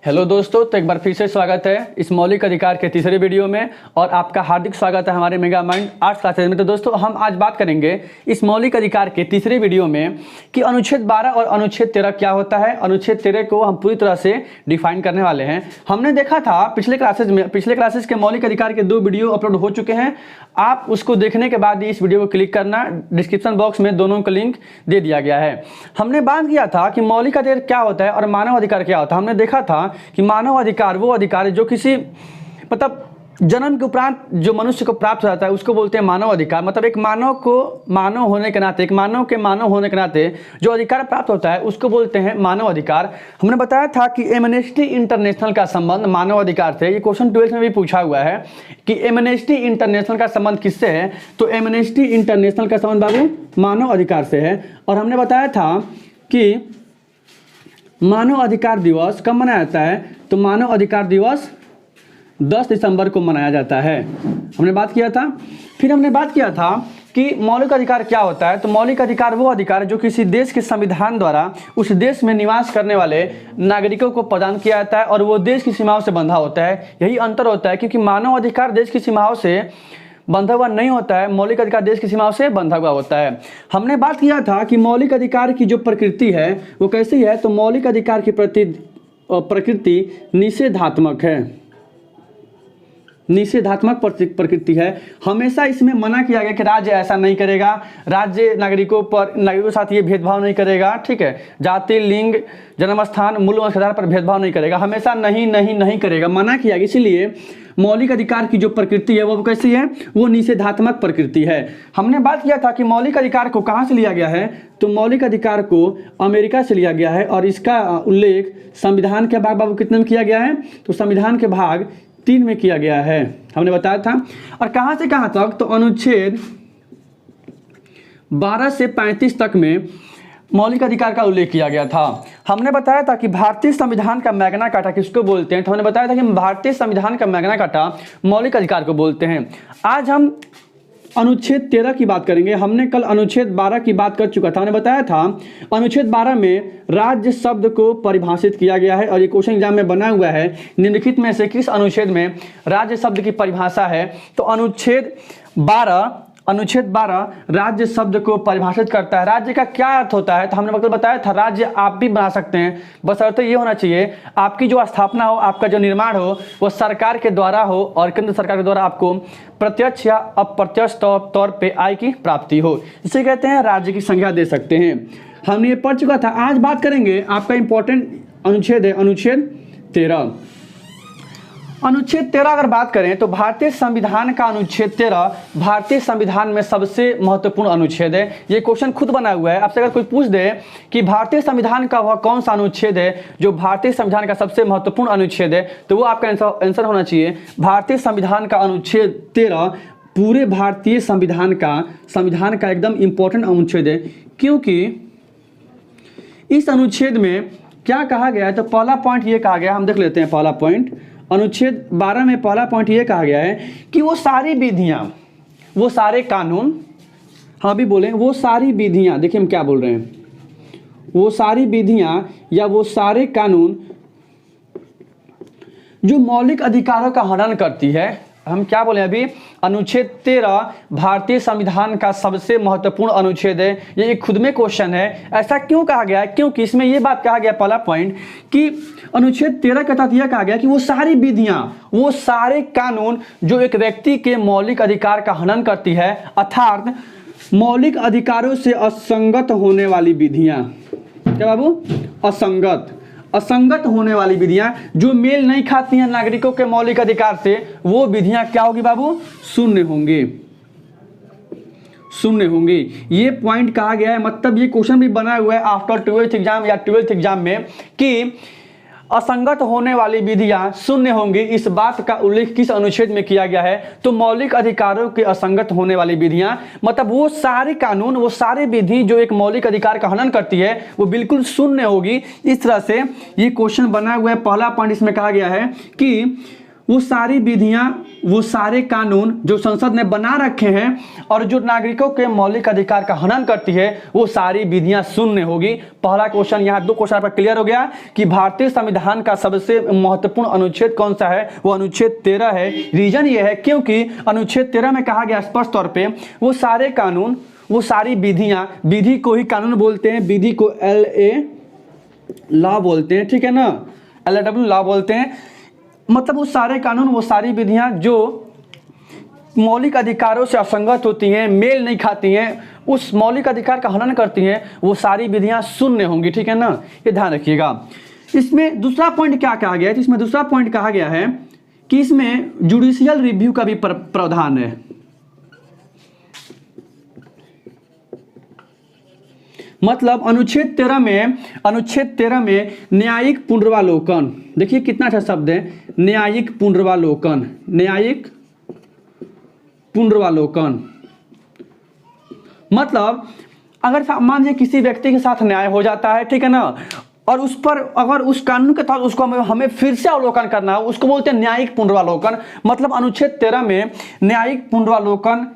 Hello दोस्तों, तो एक बार फिर से स्वागत है इस मौलिक अधिकार के तीसरे वीडियो में और आपका हार्दिक स्वागत है हमारे मेगा माइंड आर्ट्स क्लासेज में। तो दोस्तों, हम आज बात करेंगे इस मौलिक अधिकार के तीसरे वीडियो में कि अनुच्छेद 12 और अनुच्छेद 13 क्या होता है। अनुच्छेद 13 को हम पूरी तरह से डिफाइन करने वाले हैं। हमने देखा था पिछले क्लासेज के मौलिक अधिकार के 2 वीडियो अपलोड हो चुके हैं। आप उसको देखने के बाद इस वीडियो को क्लिक करना, डिस्क्रिप्शन बॉक्स में दोनों का लिंक दे दिया गया है। हमने बात किया था कि मौलिक अधिकार क्या होता है और मानव अधिकार क्या होता है। हमने देखा था कि मानव अधिकार वो अधिकार है जो किसी जन्म के उपरांत जो मनुष्य को प्राप्त हो जाता है उसको बोलते हैं मानव अधिकार। मतलब एक मानव को मानव होने के नाते, एक मानव के मानव होने के नाते जो अधिकार प्राप्त होता है उसको बोलते हैं मानव अधिकार। हमने बताया था कि एमनेस्टी इंटरनेशनल का संबंध मानव अधिकार से, ये क्वेश्चन 12 में भी पूछा हुआ है कि एमनेस्टी इंटरनेशनल का संबंध किससे है। तो एमनेस्टी इंटरनेशनल का संबंध बाबू मानव अधिकार से है। और हमने बताया था कि मानव अधिकार दिवस कब मनाया जाता है। तो मानव अधिकार दिवस 10 दिसंबर को मनाया जाता है। हमने बात किया था। फिर हमने बात किया था कि मौलिक अधिकार क्या होता है। तो मौलिक अधिकार वो अधिकार है जो किसी देश के संविधान द्वारा उस देश में निवास करने वाले नागरिकों को प्रदान किया जाता है और वो देश की सीमाओं से बंधा होता है। यही अंतर होता है, क्योंकि मानव अधिकार देश की सीमाओं से बंधा हुआ नहीं होता है, मौलिक अधिकार देश की सीमाओं से बंधा हुआ होता है। हमने बात किया था कि मौलिक अधिकार की जो प्रकृति है वो कैसी है। तो मौलिक अधिकार की प्रकृति निषेधात्मक है, निषेधात्मक प्रकृति है। हमेशा इसमें मना किया गया कि राज्य ऐसा नहीं करेगा, राज्य नागरिकों के साथ ये भेदभाव नहीं करेगा, ठीक है। जाति, लिंग, जन्म स्थान, मूल वंश के आधार पर भेदभाव नहीं करेगा, हमेशा नहीं नहीं नहीं करेगा, मना किया गया। इसीलिए मौलिक अधिकार की जो प्रकृति है वो कैसी है, वो निषेधात्मक प्रकृति है। हमने बात किया था कि मौलिक अधिकार को कहाँ से लिया गया है। तो मौलिक अधिकार को अमेरिका से लिया गया है और इसका उल्लेख संविधान के भाग बाबू कितने में किया गया है। तो संविधान के भाग 3 में किया गया है, हमने बताया था। और कहाँ से कहाँ तक, तो अनुच्छेद 12 से 35 तक में मौलिक अधिकार का उल्लेख किया गया था। हमने बताया था कि भारतीय संविधान का मैग्ना कार्टा किसको बोलते हैं। तो हमने बताया था कि भारतीय संविधान का मैग्ना कार्टा मौलिक अधिकार को बोलते हैं। आज हम अनुच्छेद 13 की बात करेंगे। हमने कल अनुच्छेद 12 की बात कर चुका था। हमने बताया था अनुच्छेद 12 में राज्य शब्द को परिभाषित किया गया है और ये क्वेश्चन एग्जाम में बना हुआ है, निम्नलिखित में से किस अनुच्छेद में राज्य शब्द की परिभाषा है। तो अनुच्छेद 12 राज्य शब्द को परिभाषित करता है। राज्य का क्या अर्थ होता है। तो हमने मतलब बताया था राज्य आप भी बना सकते हैं, बस अर्थ ये होना चाहिए आपकी जो स्थापना हो, आपका जो निर्माण हो वो सरकार के द्वारा हो और केंद्र सरकार के द्वारा आपको प्रत्यक्ष या अप्रत्यक्ष तौर पे आय की प्राप्ति हो, इसे कहते हैं राज्य की संज्ञा दे सकते हैं। हमने ये पढ़ चुका था। आज बात करेंगे आपका इंपॉर्टेंट अनुच्छेद है अनुच्छेद 13। अनुच्छेद 13 अगर बात करें तो भारतीय संविधान का अनुच्छेद 13 भारतीय संविधान में सबसे महत्वपूर्ण अनुच्छेद है। ये क्वेश्चन खुद बना हुआ है। आपसे अगर कोई पूछ दे कि भारतीय संविधान का वह कौन सा अनुच्छेद है जो भारतीय संविधान का सबसे महत्वपूर्ण अनुच्छेद है, तो वो आपका आंसर होना चाहिए भारतीय संविधान का अनुच्छेद 13 पूरे भारतीय संविधान का एकदम इंपॉर्टेंट अनुच्छेद है। क्योंकि इस अनुच्छेद में क्या कहा गया है। तो पहला पॉइंट ये कहा गया, हम देख लेते हैं पहला पॉइंट। अनुच्छेद 12 में पहला पॉइंट ये कहा गया है कि वो सारी विधियां, वो सारे कानून, हाँ भी बोले, वो सारी विधियां, देखिए हम क्या बोल रहे हैं, वो सारी विधियां या वो सारे कानून जो मौलिक अधिकारों का हनन करती है। हम क्या बोले अभी, अनुच्छेद 13 भारतीय संविधान का सबसे महत्वपूर्ण अनुच्छेद है। ये एक खुद में क्वेश्चन है। ऐसा क्यों कहा गया है, क्योंकि इसमें ये बात कहा गया पहला पॉइंट कि अनुच्छेद 13 के तहत यह कहा गया कि वो सारी विधियां, वो सारे कानून जो एक व्यक्ति के मौलिक अधिकार का हनन करती है, अर्थात मौलिक अधिकारों से असंगत होने वाली विधियां, क्या बाबू, असंगत होने वाली विधियां जो मेल नहीं खाती हैं नागरिकों के मौलिक अधिकार से, वो विधियां क्या होगी बाबू, शून्य होंगी। ये पॉइंट कहा गया है। मतलब ये क्वेश्चन भी बना हुआ है आफ्टर 12th एग्जाम या 12th एग्जाम में कि असंगत होने वाली विधियां शून्य होंगी। इस बात का उल्लेख किस अनुच्छेद में किया गया है। तो मौलिक अधिकारों के असंगत होने वाली विधियां, मतलब वो सारे कानून, वो सारी विधि जो एक मौलिक अधिकार का हनन करती है वो बिल्कुल शून्य होगी। इस तरह से ये क्वेश्चन बना हुआ है। पहला पॉइंट इसमें कहा गया है कि वो सारी विधियां वो सारे कानून जो संसद ने बना रखे हैं और जो नागरिकों के मौलिक अधिकार का हनन करती है वो सारी विधियां शून्य होगी। पहला क्वेश्चन, यहाँ 2 क्वेश्चन पर क्लियर हो गया कि भारतीय संविधान का सबसे महत्वपूर्ण अनुच्छेद कौन सा है, वो अनुच्छेद 13 है। रीजन ये है क्योंकि अनुच्छेद 13 में कहा गया स्पष्ट तौर पर वो सारे कानून, वो सारी विधियां, विधि को ही कानून बोलते हैं, विधि को LA लॉ बोलते हैं, ठीक है ना, LAW लॉ बोलते हैं। मतलब वो सारे कानून, वो सारी विधियां जो मौलिक अधिकारों से असंगत होती हैं, मेल नहीं खाती हैं, उस मौलिक अधिकार का हनन करती हैं, वो सारी विधियां शून्य होंगी, ठीक है ना, ये ध्यान रखिएगा। इसमें दूसरा पॉइंट क्या कहा गया है, इसमें दूसरा पॉइंट कहा गया है कि इसमें जुडिशियल रिव्यू का भी प्रावधान है। मतलब अनुच्छेद 13 में न्यायिक पुनर्वालोकन, देखिए कितना अच्छा शब्द है, न्यायिक पुनर्वालोकन, न्यायिक पुनर्वालोकन। मतलब अगर मान लीजिए किसी व्यक्ति के साथ न्याय हो जाता है, ठीक है ना, और उस पर अगर उस कानून के तहत उसको हमें फिर से अवलोकन करना हो, उसको बोलते हैं न्यायिक पुनर्वालोकन। मतलब अनुच्छेद 13 में न्यायिक पुनर्वालोकन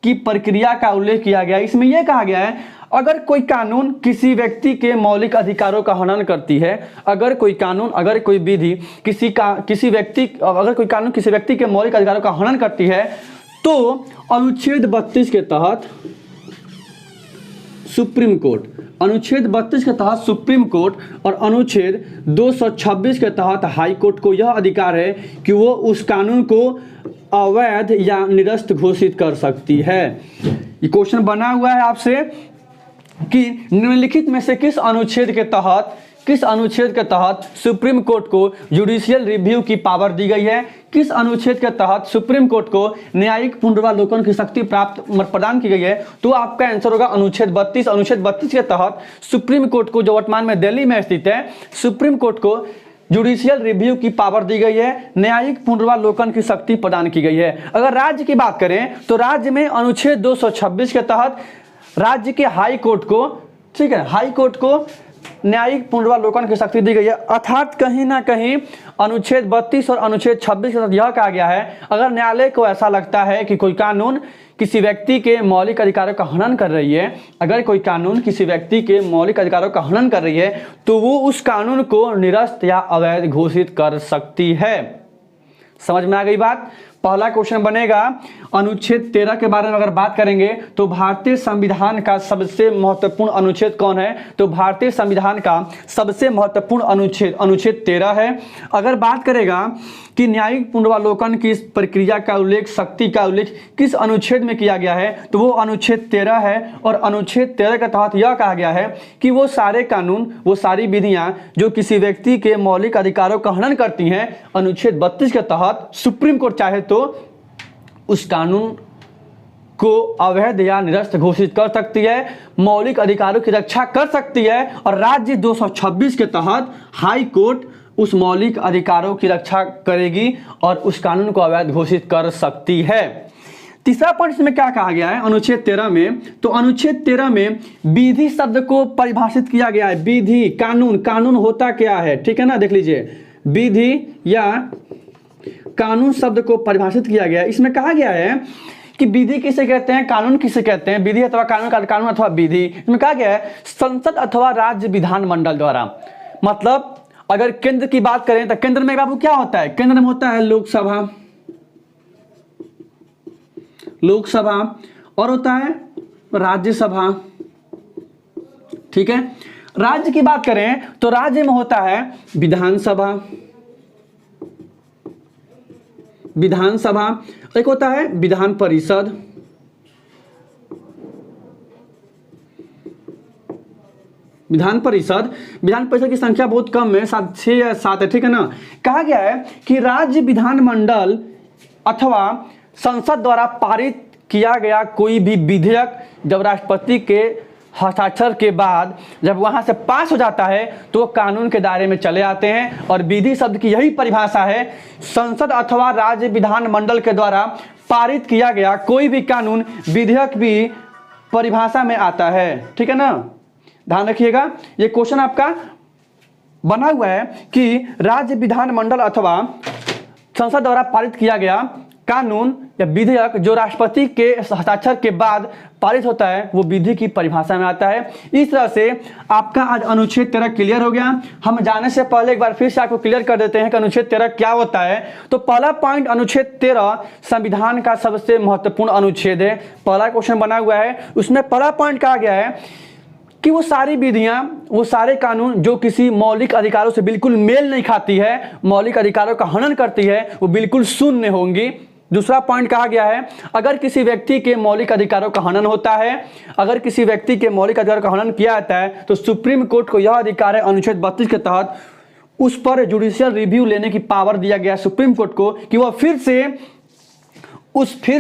की प्रक्रिया का उल्लेख किया गया। इसमें यह कहा गया है अगर कोई कानून किसी व्यक्ति के मौलिक अधिकारों का हनन करती है, अगर कोई कानून, अगर कोई विधि किसी व्यक्ति के मौलिक अधिकारों का हनन करती है तो अनुच्छेद 32 के तहत सुप्रीम कोर्ट, अनुच्छेद 32 के तहत सुप्रीम कोर्ट और अनुच्छेद 226 के तहत हाई कोर्ट को यह अधिकार है कि वो उस कानून को अवैध या निरस्त घोषित कर सकती है। ये क्वेश्चन बना हुआ है आपसे कि निम्नलिखित में से किस अनुच्छेद के तहत सुप्रीम कोर्ट को जुडिशियल रिव्यू की पावर दी गई है, किस अनुच्छेद के तहत सुप्रीम कोर्ट को न्यायिक पुनर्वालोकन की शक्ति प्रदान की गई है। तो आपका आंसर होगा अनुच्छेद 32। अनुच्छेद 32 के तहत सुप्रीम कोर्ट को, जो वर्तमान में दिल्ली में स्थित है, सुप्रीम कोर्ट को जुडिशियल रिव्यू की पावर दी गई है, न्यायिक पुनर्वालोकन की शक्ति प्रदान की गई है। अगर राज्य की बात करें तो राज्य में अनुच्छेद 226 के तहत राज्य के हाई कोर्ट को, ठीक है, हाई कोर्ट को न्यायिक पुनर्वालोकन की शक्ति दी गई है। अर्थात कहीं ना कहीं अनुच्छेद 32 और अनुच्छेद 26 के तहत यह कहा गया है अगर न्यायालय को ऐसा लगता है कि कोई कानून किसी व्यक्ति के मौलिक अधिकारों का हनन कर रही है, अगर कोई कानून किसी व्यक्ति के मौलिक अधिकारों का हनन कर रही है तो वो उस कानून को निरस्त या अवैध घोषित कर सकती है। समझ में आ गई बात। पहला क्वेश्चन बनेगा अनुच्छेद 13 के बारे में अगर बात करेंगे तो भारतीय संविधान का सबसे महत्वपूर्ण अनुच्छेद कौन है, तो भारतीय संविधान का सबसे महत्वपूर्ण अनुच्छेद 13 है। अगर बात करेगा कि न्यायिक पुनर्वालोकन की प्रक्रिया का उल्लेख, शक्ति का उल्लेख किस अनुच्छेद में किया गया है, तो वो अनुच्छेद 13 है। और अनुच्छेद 13 के तहत यह कहा गया है कि वो सारे कानून, वो सारी विधियां जो किसी व्यक्ति के मौलिक अधिकारों का हनन करती हैं, अनुच्छेद 32 के तहत सुप्रीम कोर्ट चाहे तो उस कानून को अवैध या निरस्त घोषित कर सकती है, मौलिक अधिकारों की रक्षा कर सकती है। और राज्य 226 के तहत हाई कोर्ट उस मौलिक अधिकारों की रक्षा करेगी और उस कानून को अवैध घोषित कर सकती है। तीसरा पॉइंट इसमें क्या कहा गया है अनुच्छेद 13 में, तो अनुच्छेद 13 में विधि शब्द को परिभाषित किया गया है। विधि, कानून, कानून होता क्या है, ठीक है ना, देख लीजिए, विधि या कानून शब्द को परिभाषित किया गया है। इसमें कहा गया है कि विधि किसे कहते हैं, कानून किसे कहते हैं, विधि अथवा कानून अथवा विधि। इसमें कहा गया है संसद अथवा राज्य विधानमंडल द्वारा। मतलब अगर केंद्र की बात करें तो केंद्र में बाबू क्या होता है, केंद्र में होता है लोकसभा और होता है राज्यसभा, ठीक है। राज्य की बात करें तो राज्य में होता है विधानसभा, एक होता है विधान परिषद, विधान परिषद की संख्या बहुत कम है, 6 या 7 है, ठीक है ना। कहा गया है कि राज्य विधानमंडल अथवा संसद द्वारा पारित किया गया कोई भी विधेयक जब राष्ट्रपति के हस्ताक्षर के बाद जब वहां से पास हो जाता है तो वो कानून के दायरे में चले आते हैं। और विधि शब्द की यही परिभाषा है, संसद अथवा राज्य विधानमंडल के द्वारा पारित किया गया कोई भी कानून, विधेयक भी परिभाषा में आता है, ठीक है ना। ध्यान रखिएगा, ये क्वेश्चन आपका बना हुआ है कि राज्य विधानमंडल अथवा संसद द्वारा पारित किया गया कानून या विधेयक जो राष्ट्रपति के हस्ताक्षर के बाद पारित होता है वो विधि की परिभाषा में आता है। इस तरह से आपका आज अनुच्छेद 13 क्लियर हो गया। हम जाने से पहले एक बार फिर से आपको क्लियर कर देते हैं कि अनुच्छेद 13 क्या होता है। तो पहला पॉइंट, अनुच्छेद 13 संविधान का सबसे महत्वपूर्ण अनुच्छेद है। पहला क्वेश्चन बना हुआ है, उसमें पहला पॉइंट कहा गया है कि वो सारी विधियां, वो सारे कानून जो किसी मौलिक अधिकारों से बिल्कुल मेल नहीं खाती है, मौलिक अधिकारों का हनन करती है, वो बिल्कुल शून्य होंगी। दूसरा पॉइंट कहा गया है, अगर किसी व्यक्ति के मौलिक अधिकारों का हनन होता है, अगर किसी व्यक्ति के मौलिक अधिकारों का हनन किया जाता है तो सुप्रीम कोर्ट को यह अधिकार है अनुच्छेद 32 के तहत उस पर जुडिशियल रिव्यू लेने की पावर दिया गया सुप्रीम कोर्ट को कि वह फिर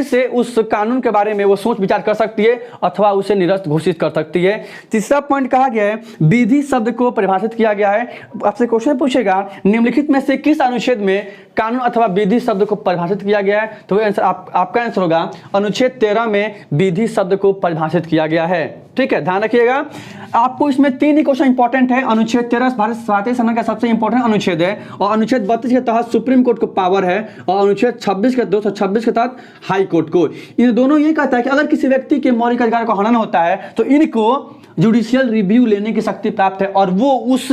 से उस कानून के बारे में वो सोच विचार कर सकती है अथवा उसे निरस्त घोषित कर सकती है। तीसरा पॉइंट कहा गया है, विधि शब्द को परिभाषित किया गया है। आपसे क्वेश्चन पूछेगा निम्नलिखित में से किस अनुच्छेद में कानून अथवा विधि शब्द को परिभाषित किया गया है, तो आंसर आपका आंसर होगा अनुच्छेद 13 में विधि शब्द को परिभाषित किया गया है। ठीक है, ध्यान रखिएगा। आपको इसमें 3 ही क्वेश्चन इंपॉर्टेंट है। अनुच्छेद 13 भारतीय संविधान का सबसे इंपॉर्टेंट अनुच्छेद है और अनुच्छेद 32 के तहत सुप्रीम कोर्ट को पावर है और अनुच्छेद 226 के तहत हाई कोर्ट को। इन दोनों ये कहता है कि अगर किसी व्यक्ति के मौलिक अधिकार को हनन होता है तो इनको जुडिशियल रिव्यू लेने की शक्ति प्राप्त है और वो उस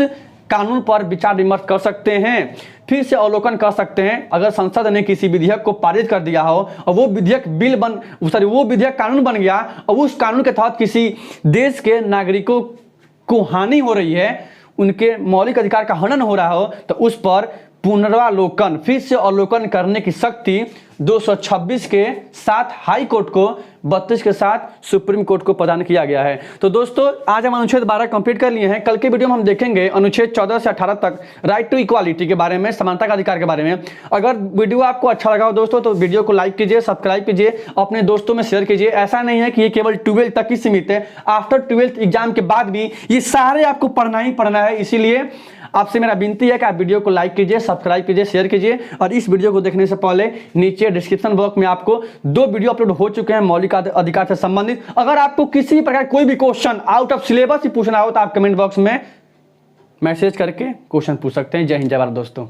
कानून पर विचार विमर्श कर सकते हैं, फिर से अवलोकन कर सकते हैं। अगर संसद ने किसी विधेयक को पारित कर दिया हो और वो विधेयक वो विधेयक कानून बन गया और उस कानून के तहत किसी देश के नागरिकों को हानि हो रही है, उनके मौलिक अधिकार का हनन हो रहा हो, तो उस पर पुनरावलोकन, फिर से अवलोकन करने की शक्ति 226 के साथ हाई कोर्ट को, 32 के साथ सुप्रीम कोर्ट को प्रदान किया गया है। तो दोस्तों आज हम अनुच्छेद 12 कंप्लीट कर लिए हैं। कल के वीडियो में हम देखेंगे अनुच्छेद 14 से 18 तक राइट टू इक्वालिटी के बारे में, समानता का अधिकार के बारे में। अगर वीडियो आपको अच्छा लगा हो दोस्तों तो वीडियो को लाइक कीजिए, सब्सक्राइब कीजिए, अपने दोस्तों में शेयर कीजिए। ऐसा नहीं है कि ये केवल 12th तक ही सीमित है, आफ्टर 12th एग्जाम के बाद भी ये सारे आपको पढ़ना ही पढ़ना है। इसीलिए आपसे मेरा विनती है कि आप वीडियो को लाइक कीजिए, सब्सक्राइब कीजिए, शेयर कीजिए। और इस वीडियो को देखने से पहले नीचे डिस्क्रिप्शन बॉक्स में आपको 2 वीडियो अपलोड हो चुके हैं मौलिक अधिकार से संबंधित। अगर आपको किसी प्रकार कोई भी क्वेश्चन आउट ऑफ सिलेबस ही पूछना हो तो आप कमेंट बॉक्स में मैसेज करके क्वेश्चन पूछ सकते हैं। जय हिंद, जय भारत दोस्तों।